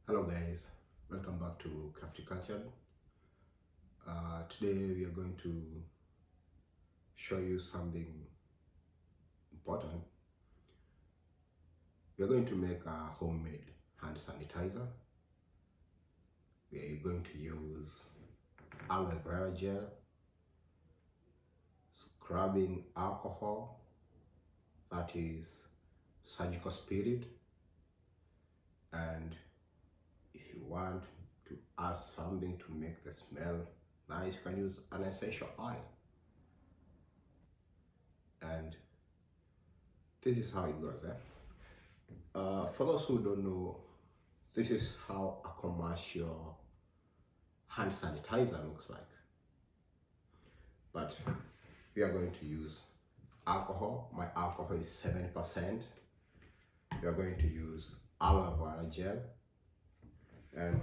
Hello guys, welcome back to Crafty Culture. Today we are going to show you something important. We are going to make a homemade hand sanitizer. We are going to use aloe vera gel, scrubbing alcohol, that is surgical spirit, and if you want to add something to make the smell nice, you can use an essential oil. And this is how it goes. For those who don't know, this is how a commercial hand sanitizer looks like. But we are going to use alcohol. My alcohol is 7%. We are going to use aloe vera gel. And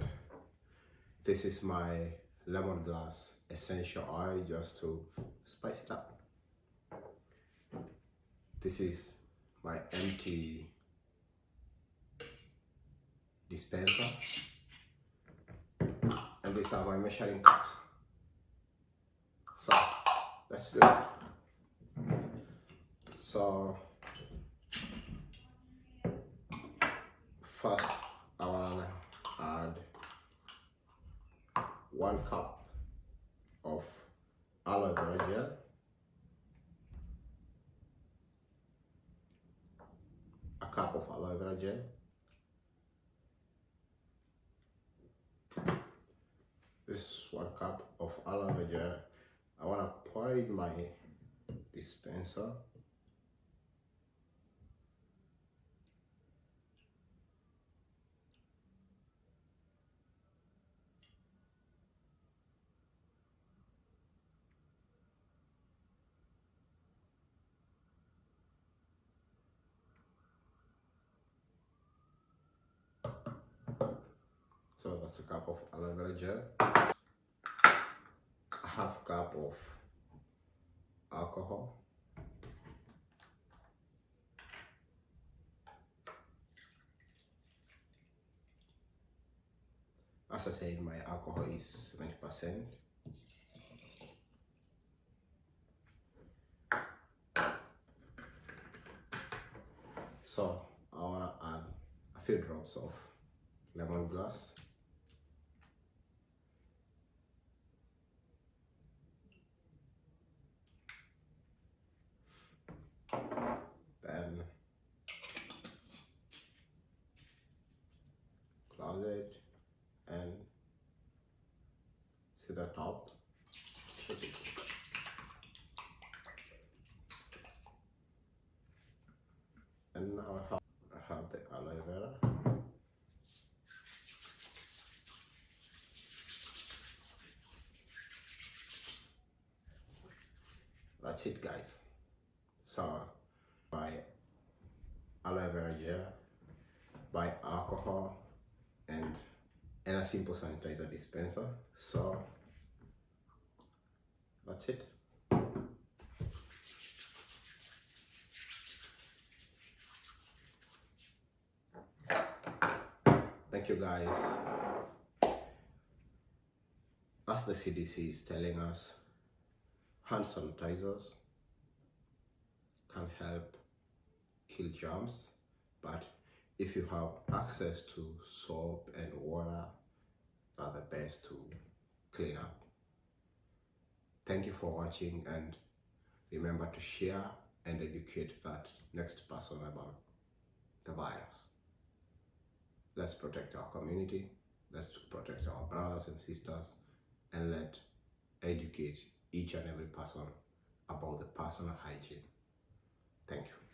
this is my lemongrass essential oil, just to spice it up. This is my empty dispenser, and these are my measuring cups. So let's do it. So first I want to add 1 cup of aloe vera gel, a cup of aloe vera gel, this is 1 cup of aloe vera gel. I want to pour in my dispenser. So that's a cup of aloe vera gel, a half cup of alcohol, as I said, my alcohol is 70%. So I want to add a few drops of lemongrass. Then close it and see the top. Shake it. And now I have the aloe vera. That's it, guys. So buy aloe vera gel, buy alcohol, and a simple sanitizer dispenser. So that's it. Thank you, guys. As the CDC is telling us, hand sanitizers can help kill germs, but if you have access to soap and water, are the best to clean up. Thank you for watching, and remember to share and educate that next person about the virus. Let's protect our community, let's protect our brothers and sisters, and let's educate each and every person about the personal hygiene. Thank you.